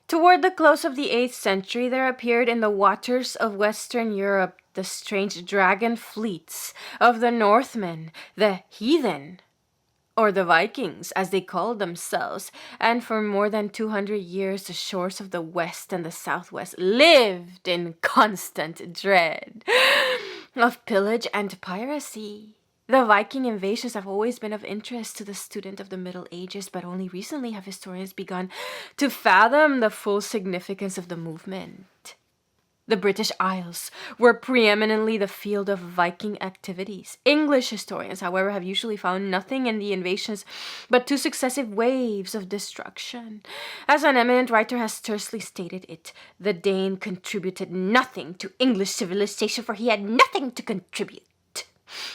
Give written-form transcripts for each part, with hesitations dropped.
Toward the close of the 8th century, there appeared in the waters of Western Europe the strange dragon fleets of the Northmen, the heathen, or the Vikings, as they called themselves, and for more than 200 years the shores of the West and the Southwest lived in constant dread of pillage and piracy. The Viking invasions have always been of interest to the student of the Middle Ages, but only recently have historians begun to fathom the full significance of the movement. The British Isles were preeminently the field of Viking activities. English historians, however, have usually found nothing in the invasions but 2 successive waves of destruction. As an eminent writer has tersely stated it, the Dane contributed nothing to English civilization, for he had nothing to contribute.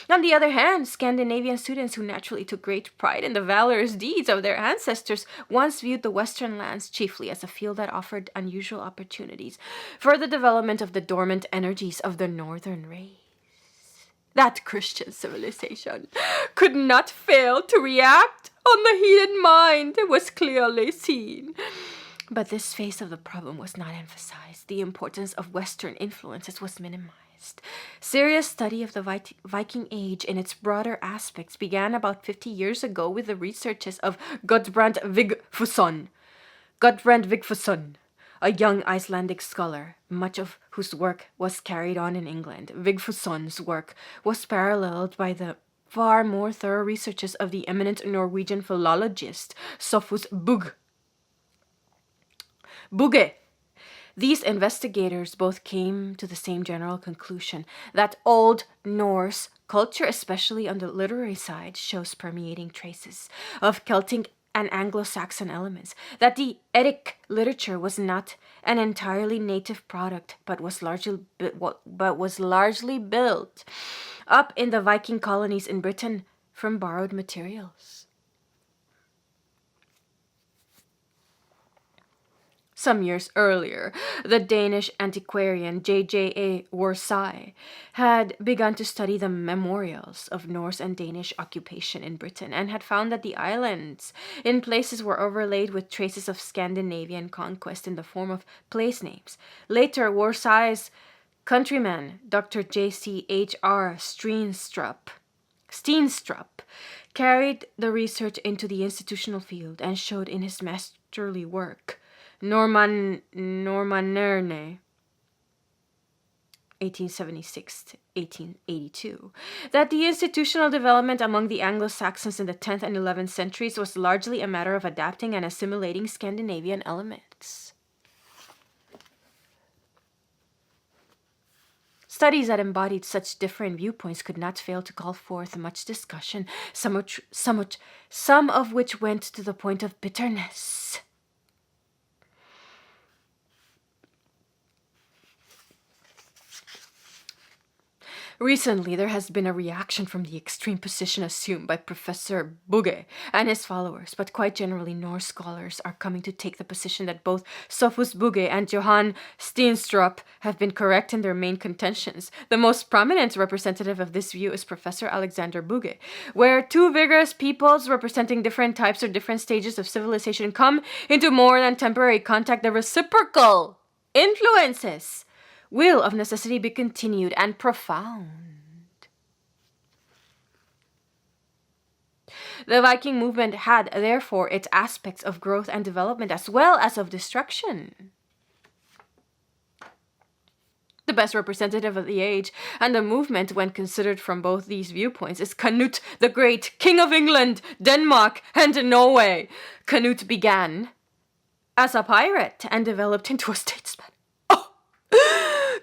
On the other hand, Scandinavian students who naturally took great pride in the valorous deeds of their ancestors once viewed the Western lands chiefly as a field that offered unusual opportunities for the development of the dormant energies of the northern race. That Christian civilization could not fail to react on the heated mind was clearly seen. But this phase of the problem was not emphasized. The importance of Western influences was minimized. Serious study of the Viking Age in its broader aspects began about 50 years ago with the researches of Gudbrand Vigfusson, a young Icelandic scholar, much of whose work was carried on in England. Vigfusson's work was paralleled by the far more thorough researches of the eminent Norwegian philologist Sophus Bugge. These investigators both came to the same general conclusion, that Old Norse culture, especially on the literary side, shows permeating traces of Celtic and Anglo-Saxon elements, that the Eddic literature was not an entirely native product, but was largely built up in the Viking colonies in Britain from borrowed materials. Some years earlier, the Danish antiquarian J.J.A. Worsaae had begun to study the memorials of Norse and Danish occupation in Britain and had found that the islands in places were overlaid with traces of Scandinavian conquest in the form of place names. Later, Worsaae's countryman, Dr. J.C.H.R. Steenstrup, carried the research into the institutional field and showed in his masterly work, Normanerne, 1876-1882, that the institutional development among the Anglo-Saxons in the 10th and 11th centuries was largely a matter of adapting and assimilating Scandinavian elements. Studies that embodied such different viewpoints could not fail to call forth much discussion, some of which went to the point of bitterness. Recently, there has been a reaction from the extreme position assumed by Professor Bugge and his followers, but quite generally Norse scholars are coming to take the position that both Sophus Bugge and Johan Steenstrup have been correct in their main contentions. The most prominent representative of this view is Professor Alexander Bugge, where 2 vigorous peoples representing different types or different stages of civilization come into more than temporary contact. The reciprocal influences will of necessity be continued and profound. The Viking movement had, therefore, its aspects of growth and development as well as of destruction. The best representative of the age and the movement, when considered from both these viewpoints, is Canute the Great, King of England, Denmark, and Norway. Canute began as a pirate and developed into a statesman.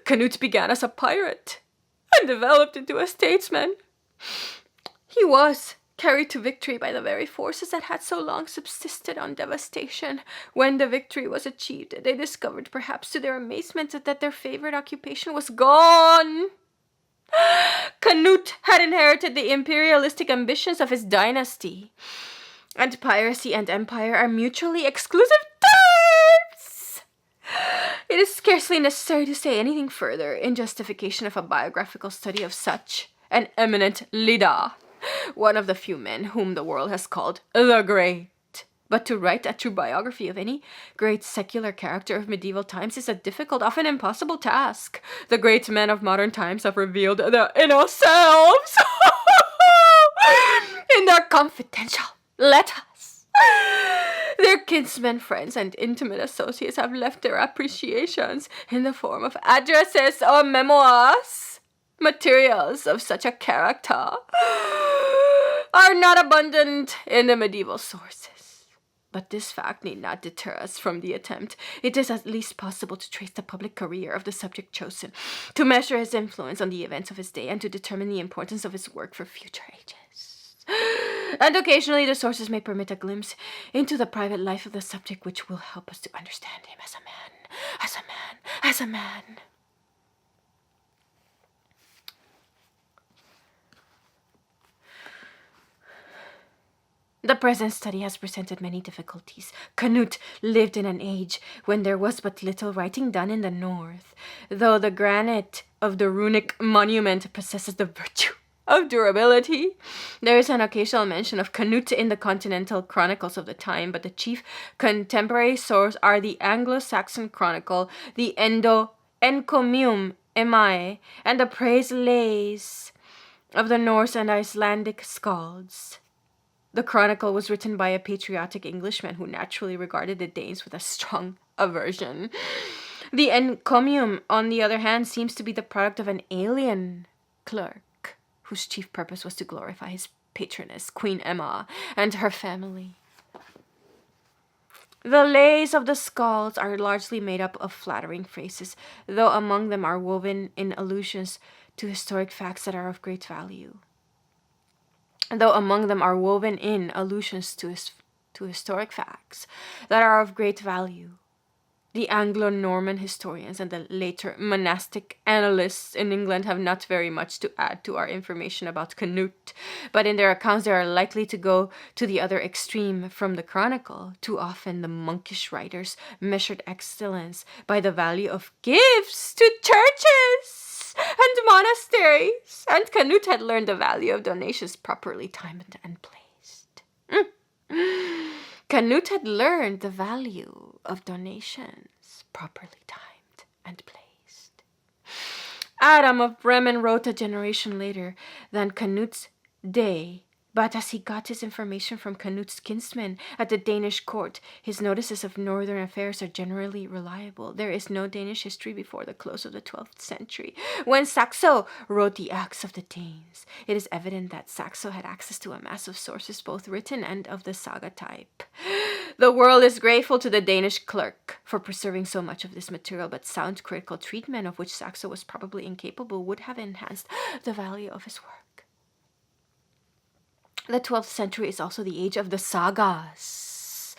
Canute began as a pirate and developed into a statesman. He was carried to victory by the very forces that had so long subsisted on devastation. When the victory was achieved, they discovered, perhaps to their amazement, that their favorite occupation was gone. Canute had inherited the imperialistic ambitions of his dynasty, and piracy and empire are mutually exclusive terms. It is scarcely necessary to say anything further in justification of a biographical study of such an eminent leader, one of the few men whom the world has called the Great. But to write a true biography of any great secular character of medieval times is a difficult, often impossible task. The great men of modern times have revealed their inner selves in their confidential letters. Their kinsmen, friends, and intimate associates have left their appreciations in the form of addresses or memoirs. Materials of such a character are not abundant in the medieval sources. But this fact need not deter us from the attempt. It is at least possible to trace the public career of the subject chosen, to measure his influence on the events of his day, and to determine the importance of his work for future ages. And occasionally the sources may permit a glimpse into the private life of the subject, which will help us to understand him as a man, as a man, as a man. The present study has presented many difficulties. Canute lived in an age when there was but little writing done in the north, though the granite of the runic monument possesses the virtue of durability. There is an occasional mention of Canute in the continental chronicles of the time, but the chief contemporary source are the Anglo-Saxon Chronicle, the Encomium Emae, and the praise lays of the Norse and Icelandic skalds. The chronicle was written by a patriotic Englishman who naturally regarded the Danes with a strong aversion. The encomium, on the other hand, seems to be the product of an alien clerk, whose chief purpose was to glorify his patroness, Queen Emma, and her family. The lays of the skalds are largely made up of flattering phrases, though among them are woven in allusions to historic facts that are of great value. The Anglo-Norman historians and the later monastic annalists in England have not very much to add to our information about Canute, but in their accounts they are likely to go to the other extreme from the chronicle. Too often the monkish writers measured excellence by the value of gifts to churches and monasteries, and Canute had learned the value of donations properly timed and placed. Canute had learned the value of donations properly timed and placed. Adam of Bremen wrote a generation later than Canute's day, but as he got his information from Canute's kinsmen at the Danish court, his notices of northern affairs are generally reliable. There is no Danish history before the close of the 12th century, when Saxo wrote the Acts of the Danes. It is evident that Saxo had access to a mass of sources, both written and of the saga type. The world is grateful to the Danish clerk for preserving so much of this material, but sound critical treatment, of which Saxo was probably incapable, would have enhanced the value of his work. The 12th century is also the age of the sagas.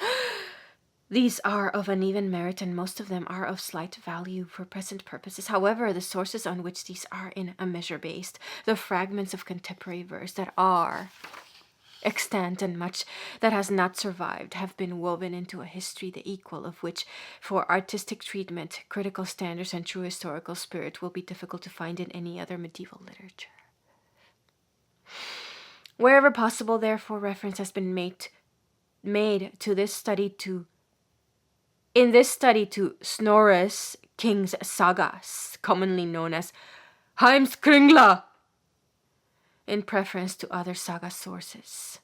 These are of uneven merit, and most of them are of slight value for present purposes. However, the sources on which these are in a measure based, the fragments of contemporary verse that are extant and much that has not survived, have been woven into a history the equal of which, for artistic treatment, critical standards, and true historical spirit, will be difficult to find in any other medieval literature. Wherever possible, therefore, reference has been made to this study to Snorre's King's Sagas, commonly known as Heimskringla, in preference to other saga sources.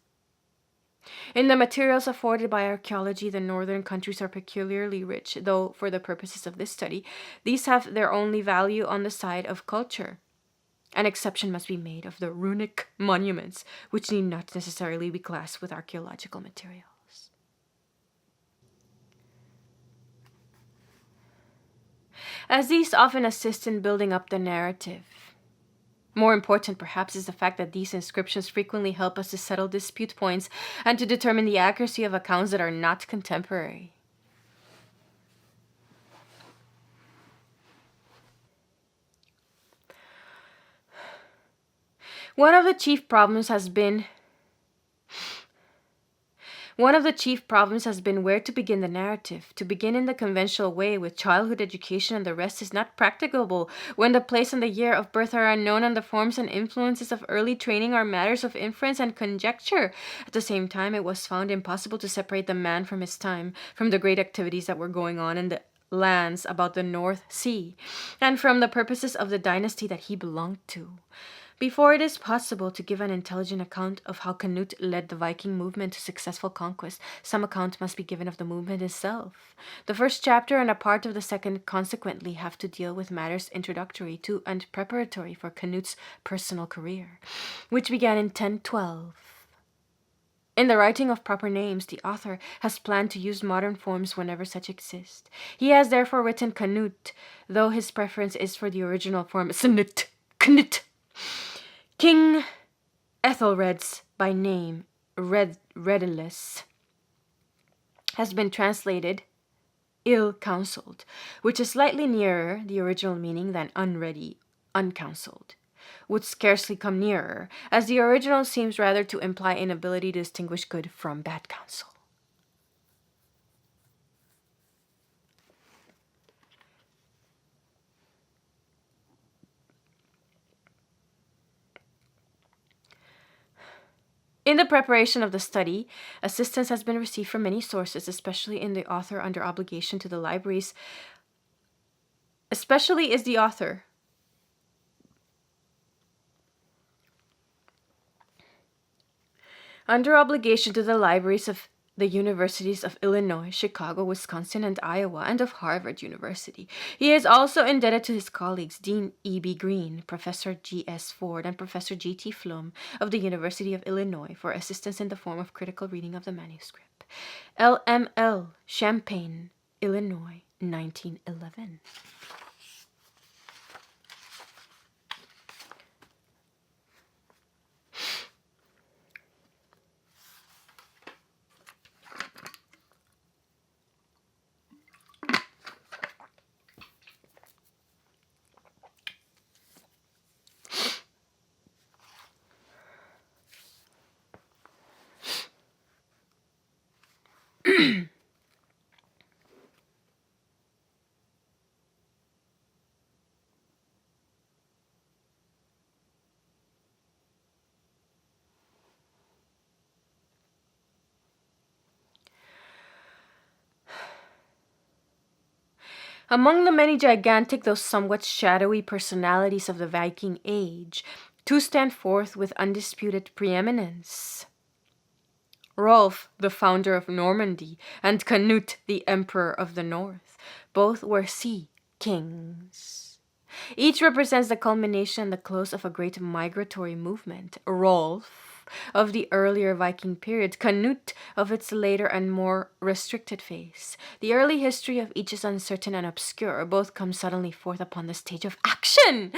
In the materials afforded by archaeology, the northern countries are peculiarly rich, though for the purposes of this study, these have their only value on the side of culture. An exception must be made of the runic monuments, which need not necessarily be classed with archaeological materials. As these often assist in building up the narrative, more important perhaps is the fact that these inscriptions frequently help us to settle dispute points and to determine the accuracy of accounts that are not contemporary. One of the chief problems has been One of the chief problems has been where to begin the narrative. To begin in the conventional way with childhood education and the rest is not practicable when the place and the year of birth are unknown and the forms and influences of early training are matters of inference and conjecture. At the same time, it was found impossible to separate the man from his time, from the great activities that were going on in the lands about the North Sea, and from the purposes of the dynasty that he belonged to. Before it is possible to give an intelligent account of how Canute led the Viking movement to successful conquest, some account must be given of the movement itself. The first chapter and a part of the second consequently have to deal with matters introductory to and preparatory for Canute's personal career, which began in 1012. In the writing of proper names, the author has planned to use modern forms whenever such exist. He has therefore written Canute, though his preference is for the original form Canute. King Ethelred's, by name Redilus, has been translated ill-counseled, which is slightly nearer the original meaning than unready, uncounseled. Would scarcely come nearer, as the original seems rather to imply inability to distinguish good from bad counsel. In the preparation of the study, assistance has been received from many sources, especially in the author under obligation to the libraries. Especially is the author under obligation to the libraries of the universities of Illinois, Chicago, Wisconsin, and Iowa, and of Harvard University. He is also indebted to his colleagues Dean E.B. Green, Professor G.S. Ford, and Professor G.T. Flum of the University of Illinois for assistance in the form of critical reading of the manuscript. L.M.L. Champaign, Illinois, 1911. Among the many gigantic, though somewhat shadowy personalities of the Viking Age, two stand forth with undisputed preeminence. Rolf, the founder of Normandy, and Canute, the emperor of the north. Both were sea kings. Each represents the culmination and the close of a great migratory movement. Rolf of the earlier Viking period, Canute of its later and more restricted phase. The early history of each is uncertain and obscure. Both come suddenly forth upon the stage of action,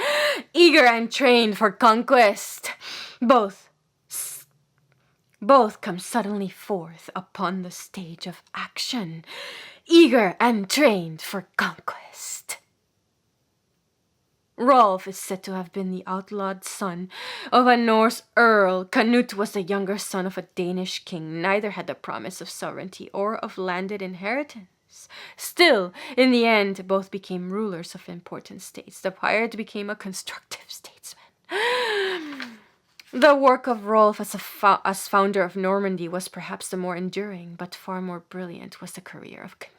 eager and trained for conquest. Both come suddenly forth upon the stage of action, eager and trained for conquest. Rolf is said to have been the outlawed son of a Norse earl. Canute was the younger son of a Danish king. Neither had the promise of sovereignty or of landed inheritance. Still, in the end, both became rulers of important states. The pirate became a constructive statesman. The work of Rolf as founder of Normandy was perhaps the more enduring, but far more brilliant was the career of Canute.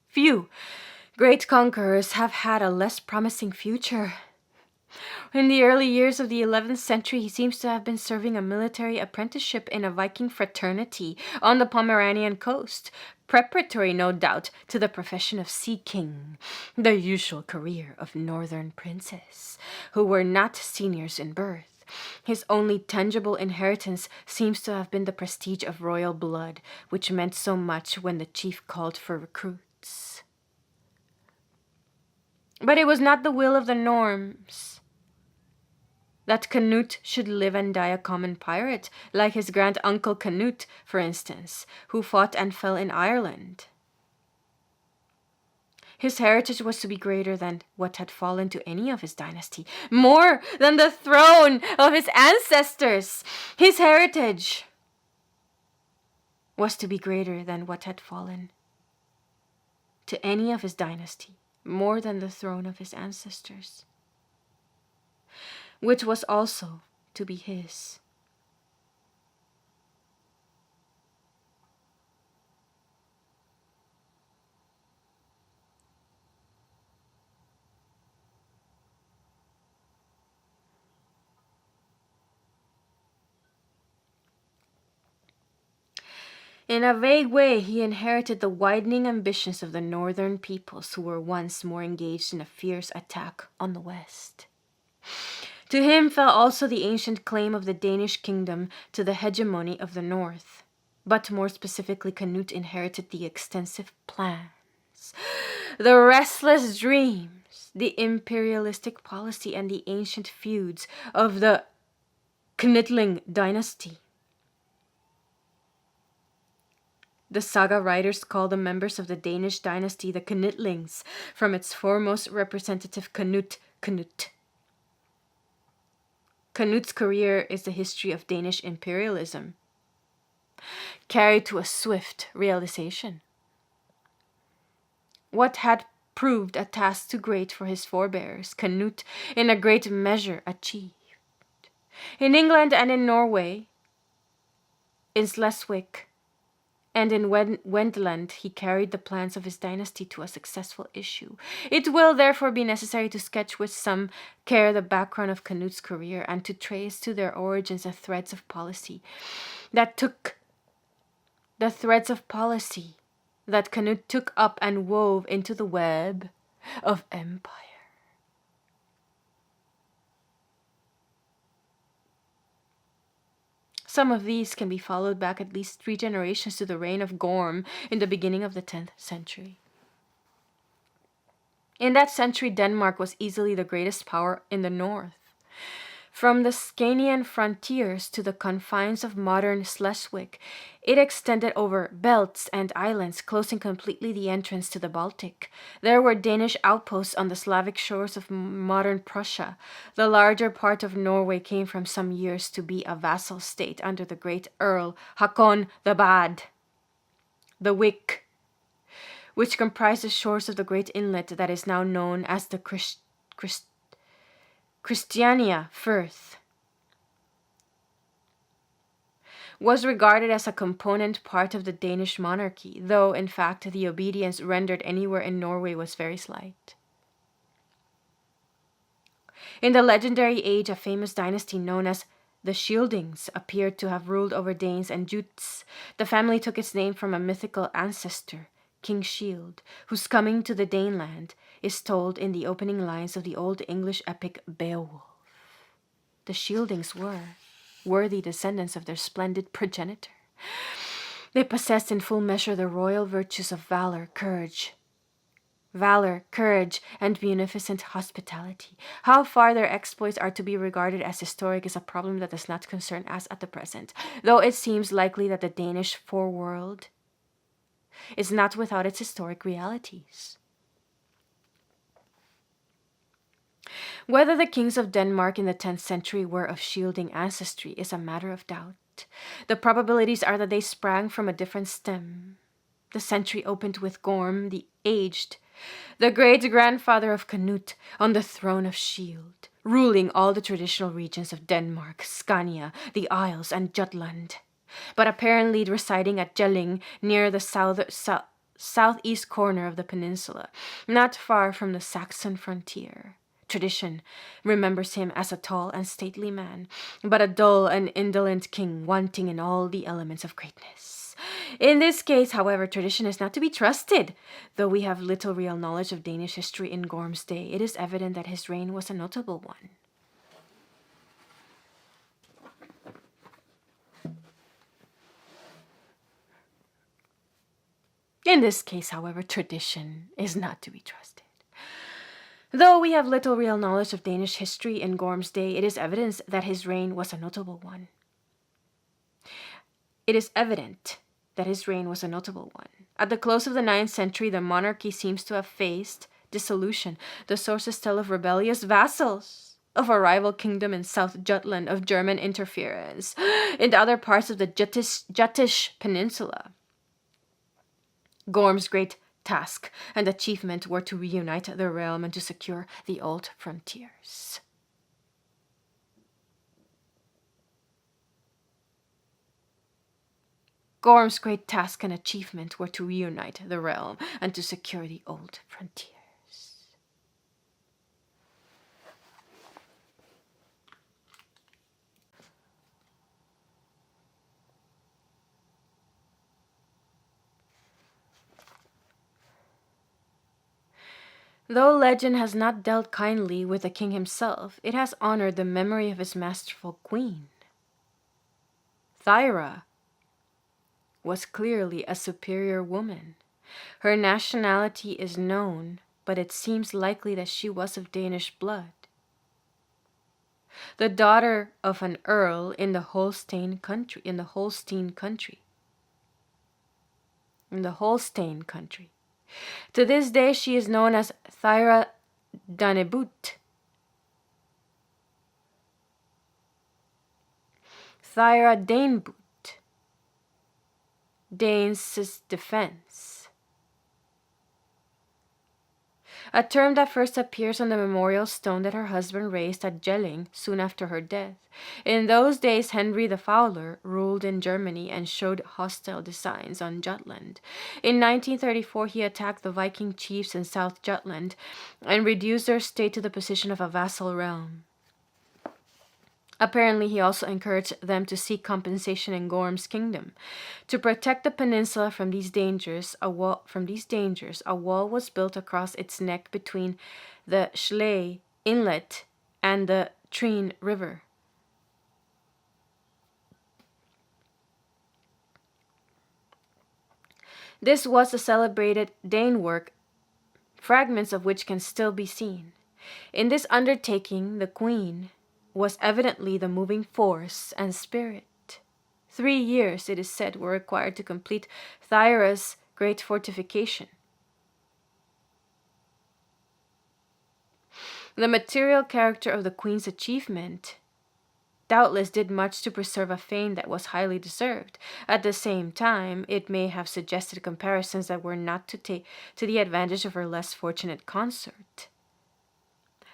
Few great conquerors have had a less promising future. In the early years of the 11th century, he seems to have been serving a military apprenticeship in a Viking fraternity on the Pomeranian coast, preparatory, no doubt, to the profession of sea king, the usual career of northern princes, who were not seniors in birth. His only tangible inheritance seems to have been the prestige of royal blood, which meant so much when the chief called for recruits. But it was not the will of the Norns that Canute should live and die a common pirate, like his grand-uncle Canute, for instance, who fought and fell in Ireland. His heritage was to be greater than what had fallen to any of his dynasty, more than the throne of his ancestors. His heritage was to be greater than what had fallen to any of his dynasty, more than the throne of his ancestors, which was also to be his. In a vague way, he inherited the widening ambitions of the northern peoples who were once more engaged in a fierce attack on the west. To him fell also the ancient claim of the Danish kingdom to the hegemony of the north. But more specifically, Canute inherited the extensive plans, the restless dreams, the imperialistic policy, and the ancient feuds of the Knitling dynasty. The saga writers call the members of the Danish dynasty the Knitlings, from its foremost representative Canute. Canute's career is the history of Danish imperialism, carried to a swift realization. What had proved a task too great for his forebears, Canute in a great measure achieved. In England and in Norway, in Schleswig, and in Wendland, he carried the plans of his dynasty to a successful issue. It will therefore be necessary to sketch with some care the background of Canute's career and to trace to their origins the threads of policy that Canute took up and wove into the web of empire. Some of these can be followed back at least 3 generations to the reign of Gorm in the beginning of the 10th century. In that century, Denmark was easily the greatest power in the north. From the Scanian frontiers to the confines of modern Schleswig, it extended over belts and islands, closing completely the entrance to the Baltic. There were Danish outposts on the Slavic shores of modern Prussia. The larger part of Norway came from some years to be a vassal state under the great Earl Hakon the Bad, the Wick, which comprised the shores of the great inlet that is now known as the Christiania Firth, was regarded as a component part of the Danish monarchy, though in fact the obedience rendered anywhere in Norway was very slight. In the legendary age, a famous dynasty known as the Scyldings appeared to have ruled over Danes and Jutes. The family took its name from a mythical ancestor, King Scyld, whose coming to the Daneland is told in the opening lines of the Old English epic Beowulf. The Scyldings were worthy descendants of their splendid progenitor. They possessed in full measure the royal virtues of valor, courage, and munificent hospitality. How far their exploits are to be regarded as historic is a problem that does not concern us at the present, though it seems likely that the Danish foreworld is not without its historic realities. Whether the kings of Denmark in the 10th century were of Scylding ancestry is a matter of doubt. The probabilities are that they sprang from a different stem. The century opened with Gorm the Aged, the great-grandfather of Canute, on the throne of Scyld, ruling all the traditional regions of Denmark, Scania, the Isles, and Jutland, but apparently residing at Jelling near the southeast corner of the peninsula, not far from the Saxon frontier. Tradition remembers him as a tall and stately man, but a dull and indolent king wanting in all the elements of greatness. In this case, however, tradition is not to be trusted. Though we have little real knowledge of Danish history in Gorm's day, it is evident that his reign was a notable one. In this case, however, tradition is not to be trusted. Though we have little real knowledge of Danish history in Gorm's day, it is evident that his reign was a notable one. At the close of the 9th century, the monarchy seems to have faced dissolution. The sources tell of rebellious vassals, of a rival kingdom in South Jutland, of German interference in other parts of the Juttish Peninsula. Gorm's great task and achievement were to reunite the realm and to secure the old frontiers. Gorm's great task and achievement were to reunite the realm and to secure the old frontiers. Though legend has not dealt kindly with the king himself, it has honored the memory of his masterful queen. Thyra was clearly a superior woman. Her nationality is known, but it seems likely that she was of Danish blood. The daughter of an earl in the Holstein country. To this day, she is known as Thyra Danebut. Thyra Danebut. Danes' defense. A term that first appears on the memorial stone that her husband raised at Jelling soon after her death. In those days, Henry the Fowler ruled in Germany and showed hostile designs on Jutland. In 1934, he attacked the Viking chiefs in South Jutland and reduced their state to the position of a vassal realm. Apparently, he also encouraged them to seek compensation in Gorm's kingdom. To protect the peninsula from these dangers, a wall was built across its neck between the Schlei Inlet and the Trine River. This was the celebrated Dane work, fragments of which can still be seen. In this undertaking, the queen was evidently the moving force and spirit. 3 years, it is said, were required to complete Thyra's great fortification. The material character of the queen's achievement doubtless did much to preserve a fame that was highly deserved. At the same time, it may have suggested comparisons that were not to the advantage of her less fortunate consort.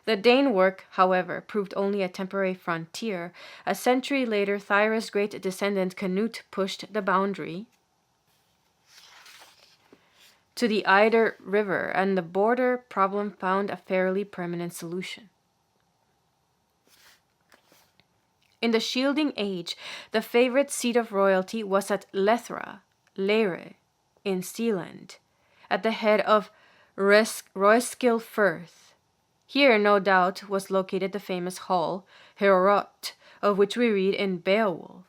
The Dane work, however, proved only a temporary frontier. A century later, Thyra's great descendant Canute pushed the boundary to the Eider River, and the border problem found a fairly permanent solution. In the Shielding Age, the favorite seat of royalty was at Lethra, Leire, in Sealand, at the head of Roeskilde Firth. Here, no doubt, was located the famous hall, Heorot, of which we read in Beowulf.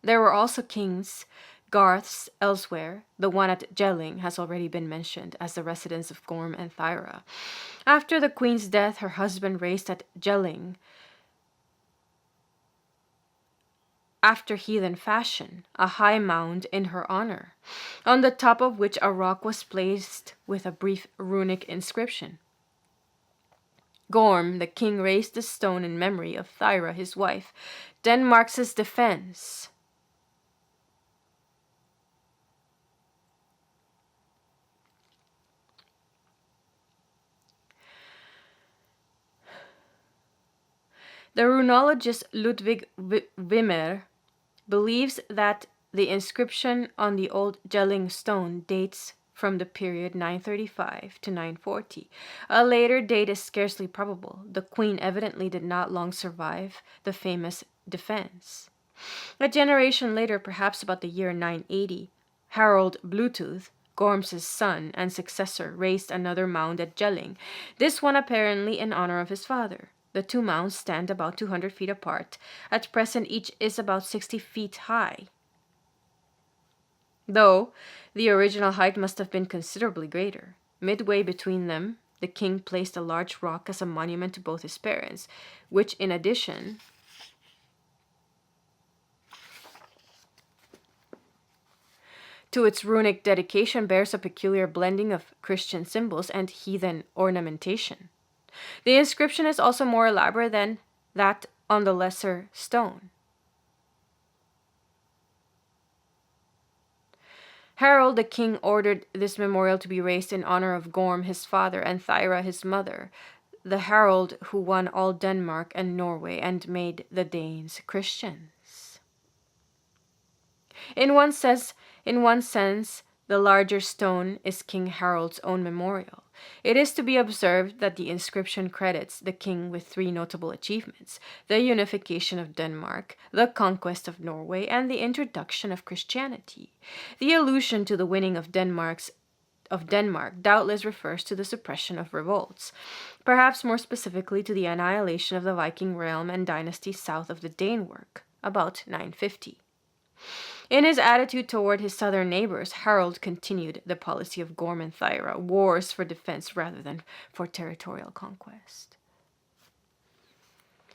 There were also kings' garths elsewhere. The one at Jelling has already been mentioned as the residence of Gorm and Thyra. After the queen's death, her husband raised at Jelling, after heathen fashion, a high mound in her honor, on the top of which a rock was placed with a brief runic inscription. Gorm, the king, raised the stone in memory of Thyra, his wife. Denmark's defense. The runologist Ludwig Wimmer believes that the inscription on the old Jelling stone dates from the period 935 to 940. A later date is scarcely probable. The queen evidently did not long survive the famous defense. A generation later, perhaps about the year 980, Harold Bluetooth, Gorm's son and successor, raised another mound at Jelling, this one apparently in honor of his father. The two mounds stand about 200 feet apart. At present, each is about 60 feet high, though the original height must have been considerably greater. Midway between them, The king placed a large rock as a monument to both his parents, which in addition to its runic dedication bears a peculiar blending of Christian symbols and heathen ornamentation. The inscription is also more elaborate than that on the lesser stone. Harold the king ordered this memorial to be raised in honor of Gorm, his father, and Thyra, his mother, the Harold who won all Denmark and Norway and made the Danes Christians. In one sense, the larger stone is King Harold's own memorial. It is to be observed that the inscription credits the king with 3 notable achievements: the unification of Denmark, the conquest of Norway, and the introduction of Christianity. The allusion to the winning of Denmark doubtless refers to the suppression of revolts, perhaps more specifically to the annihilation of the Viking realm and dynasty south of the Danework, about 950. In his attitude toward his southern neighbors, Harold continued the policy of Gorm and Thyra, wars for defense rather than for territorial conquest.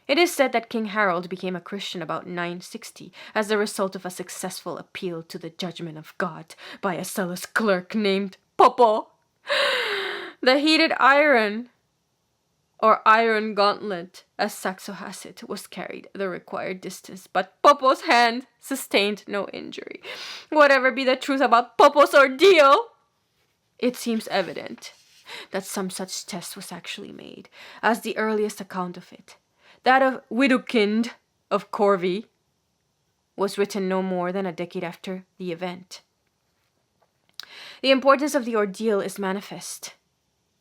It is said that King Harold became a Christian about 960 as a result of a successful appeal to the judgment of God by a zealous clerk named Popo. The heated iron, or iron gauntlet, as Saxo has it, was carried the required distance, but Popo's hand sustained no injury. Whatever be the truth about Popo's ordeal, it seems evident that some such test was actually made, as the earliest account of it, that of Widukind of Corvey, was written no more than a decade after the event. The importance of the ordeal is manifest.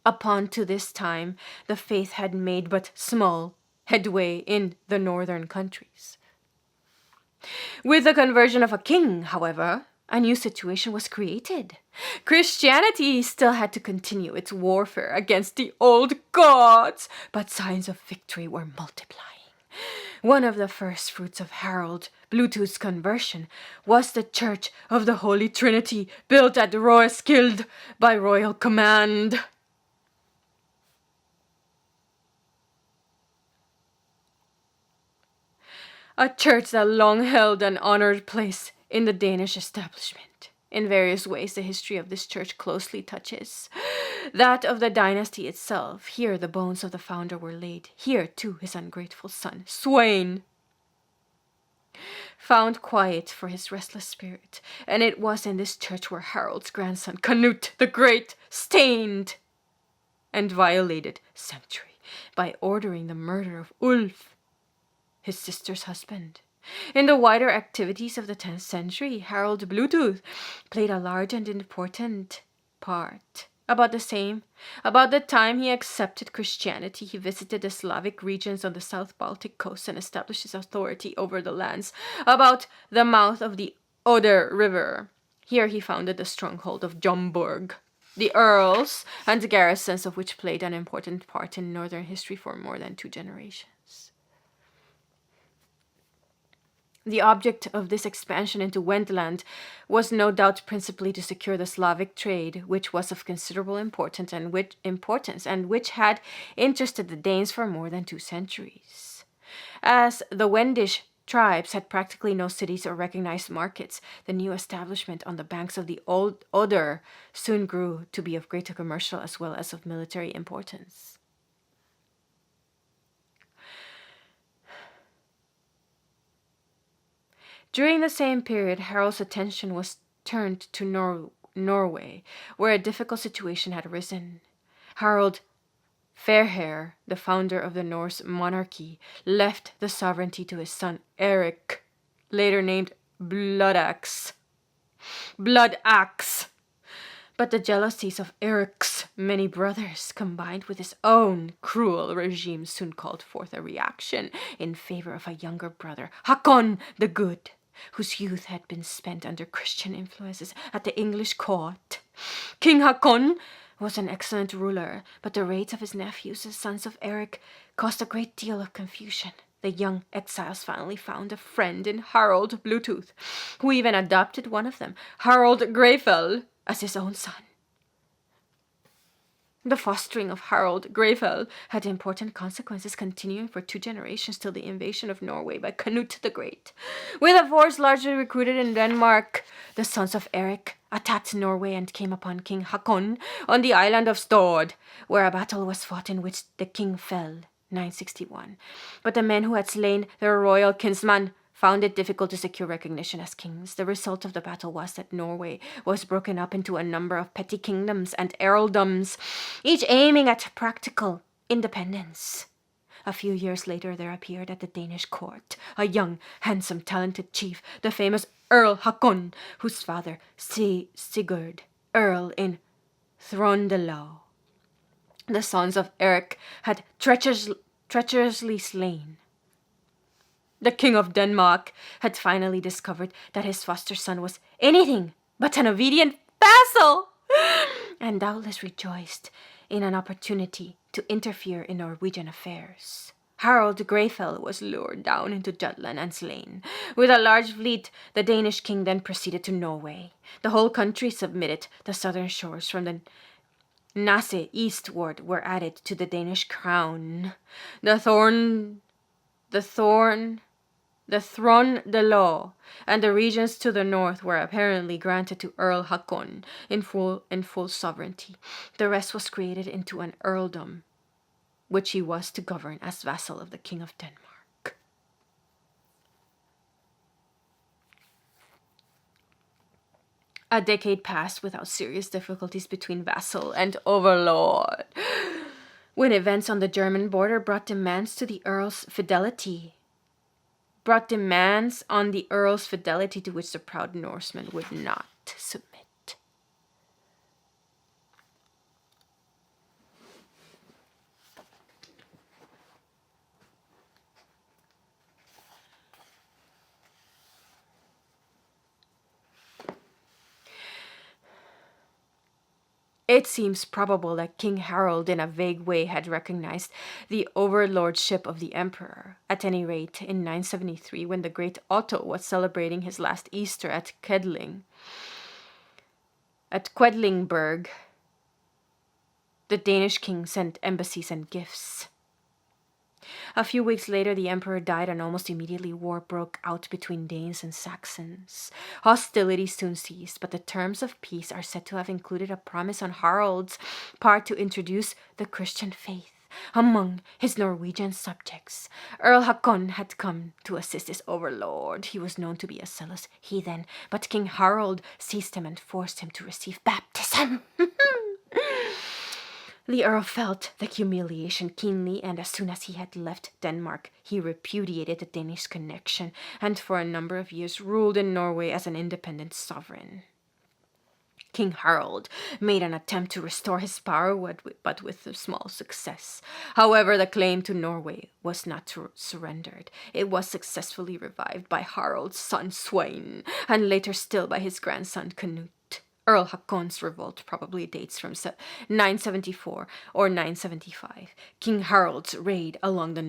Upon to this time, the faith had made but small headway in the northern countries. With the conversion of a king, however, a new situation was created. Christianity still had to continue its warfare against the old gods, but signs of victory were multiplying. One of the first fruits of Harold Bluetooth's conversion was the Church of the Holy Trinity, built at Roeskilde by royal command. A church that long held an honored place in the Danish establishment. In various ways, the history of this church closely touches that of the dynasty itself. Here, the bones of the founder were laid. Here, too, his ungrateful son, Sweyn, found quiet for his restless spirit. And it was in this church where Harold's grandson, Canute the Great, stained and violated sanctuary by ordering the murder of Ulf, his sister's husband. In the wider activities of the 10th century, Harold Bluetooth played a large and important part. About the time he accepted Christianity, he visited the Slavic regions on the South Baltic coast and established his authority over the lands about the mouth of the Oder River. Here he founded the stronghold of Jomburg, the earls and garrisons of which played an important part in northern history for more than 2 generations. The object of this expansion into Wendland was no doubt principally to secure the Slavic trade, which was of considerable importance and which had interested the Danes for more than 2 centuries. As the Wendish tribes had practically no cities or recognized markets, the new establishment on the banks of the old Oder soon grew to be of greater commercial as well as of military importance. During the same period, Harold's attention was turned to Norway, where a difficult situation had arisen. Harald Fairhair, the founder of the Norse monarchy, left the sovereignty to his son Eric, later named Bloodaxe. But the jealousies of Eric's many brothers, combined with his own cruel regime, soon called forth a reaction in favor of a younger brother, Hakon the Good, whose youth had been spent under Christian influences at the English court. King Hakon was an excellent ruler, but the raids of his nephews, the sons of Eric, caused a great deal of confusion. The young exiles finally found a friend in Harold Bluetooth, who even adopted one of them, Harold Greyfell, as his own son. The fostering of Harald Greyfell had important consequences, continuing for 2 generations till the invasion of Norway by Canute the Great. With a force largely recruited in Denmark, the sons of Eric attacked Norway and came upon King Hakon on the island of Stord, where a battle was fought in which the king fell, 961. But the men who had slain their royal kinsman found it difficult to secure recognition as kings. The result of the battle was that Norway was broken up into a number of petty kingdoms and earldoms, each aiming at practical independence. A few years later, there appeared at the Danish court a young, handsome, talented chief, the famous Earl Hakon, whose father, Sigurd, Earl in Throndelau, the sons of Eric, had treacherously slain. The King of Denmark had finally discovered that his foster son was anything but an obedient vassal, and doubtless rejoiced in an opportunity to interfere in Norwegian affairs. Harald Greyfell was lured down into Jutland and slain. With a large fleet, the Danish king then proceeded to Norway. The whole country submitted. The southern shores from the Nasse eastward were added to the Danish crown. The Throne de Law and the regions to the north were apparently granted to Earl Hakon in full sovereignty. The rest was created into an earldom, which he was to govern as vassal of the King of Denmark. A decade passed without serious difficulties between vassal and overlord, when events on the German border brought demands on the Earl's fidelity to which the proud Norsemen would not submit. It seems probable that King Harald in a vague way had recognized the overlordship of the emperor. At any rate, in 973, when the great Otto was celebrating his last Easter at Quedlinburg, the Danish king sent embassies and gifts. A few weeks later, the emperor died, and almost immediately war broke out between Danes and Saxons. Hostilities soon ceased, but the terms of peace are said to have included a promise on Harald's part to introduce the Christian faith among his Norwegian subjects. Earl Hakon had come to assist his overlord. He was known to be a zealous heathen, but King Harald seized him and forced him to receive baptism. The Earl felt the humiliation keenly, and as soon as he had left Denmark, he repudiated the Danish connection and for a number of years ruled in Norway as an independent sovereign. King Harald made an attempt to restore his power, but with small success. However, the claim to Norway was not surrendered. It was successfully revived by Harald's son Sweyn, and later still by his grandson Canute. Earl Hakon's revolt probably dates from 974 or 975. King Harald's raid along the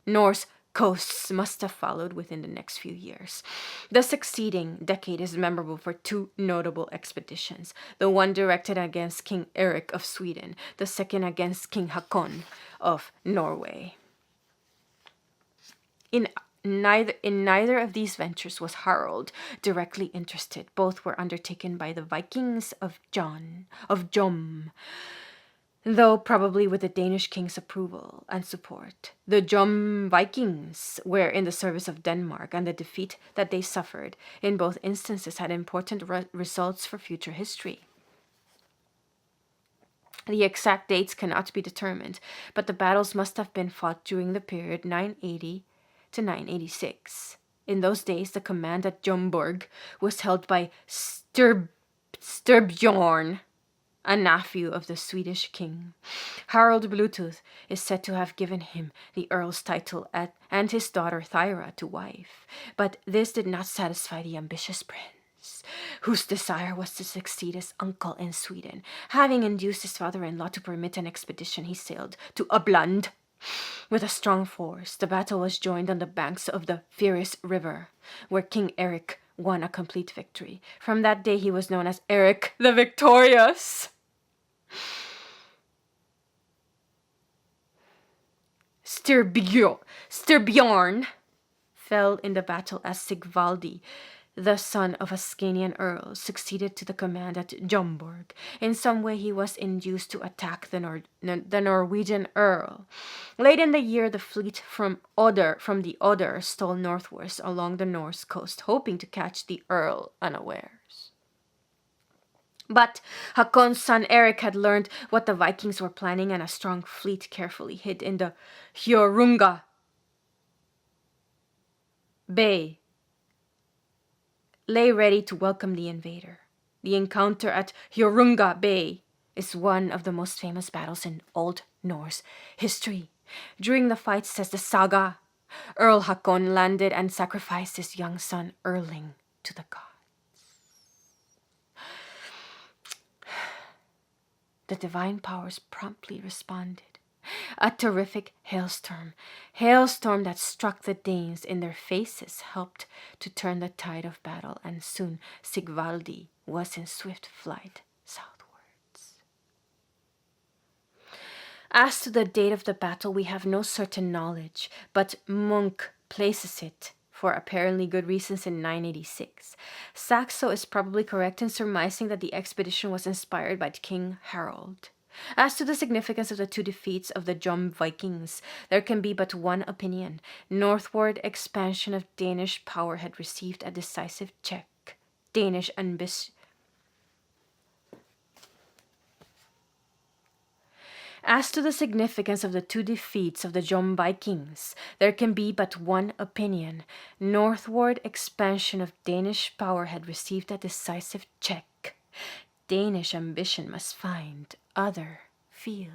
Norse coasts must have followed within the next few years. The succeeding decade is memorable for 2 notable expeditions, the one directed against King Eric of Sweden, the second against King Hakon of Norway. In neither of these ventures was Harald directly interested. Both were undertaken by the Vikings of Jom, though probably with the Danish king's approval and support. The Jom Vikings were in the service of Denmark, and the defeat that they suffered in both instances had important results for future history. The exact dates cannot be determined, but the battles must have been fought during the period 980 to 986. In those days, the command at Jomborg was held by Styrbjorn, a nephew of the Swedish king. Harald Bluetooth is said to have given him the earl's title and his daughter Thyra to wife, but this did not satisfy the ambitious prince, whose desire was to succeed his uncle in Sweden. Having induced his father-in-law to permit an expedition, he sailed to Uppland with a strong force. The battle was joined on the banks of the Furious River, where King Eric won a complete victory. From that day he was known as Eric the Victorious. Styrbjorn fell in the battle as Sigvaldi, the son of a Scanian earl, succeeded to the command at Jomborg. In some way, he was induced to attack the Norwegian earl. Late in the year, the fleet from the Oder stole northwards along the Norse coast, hoping to catch the earl unawares. But Hakon's son Eric had learned what the Vikings were planning, and a strong fleet carefully hid in the Hjörunga Bay lay ready to welcome the invader. The encounter at Hjörunga Bay is one of the most famous battles in Old Norse history. During the fight, says the saga, Earl Hakon landed and sacrificed his young son Erling to the gods. The divine powers promptly responded. A terrific hailstorm that struck the Danes in their faces, helped to turn the tide of battle, and soon Sigvaldi was in swift flight southwards. As to the date of the battle, we have no certain knowledge, but Munch places it, for apparently good reasons, in 986. Saxo is probably correct in surmising that the expedition was inspired by King Harald. As to the significance of the two defeats of the Jom Vikings, there can be but one opinion. Northward expansion of Danish power had received a decisive check. Danish ambition. As to the significance of the two defeats of the Jom Vikings, there can be but one opinion. Northward expansion of Danish power had received a decisive check. Danish ambition must find other field.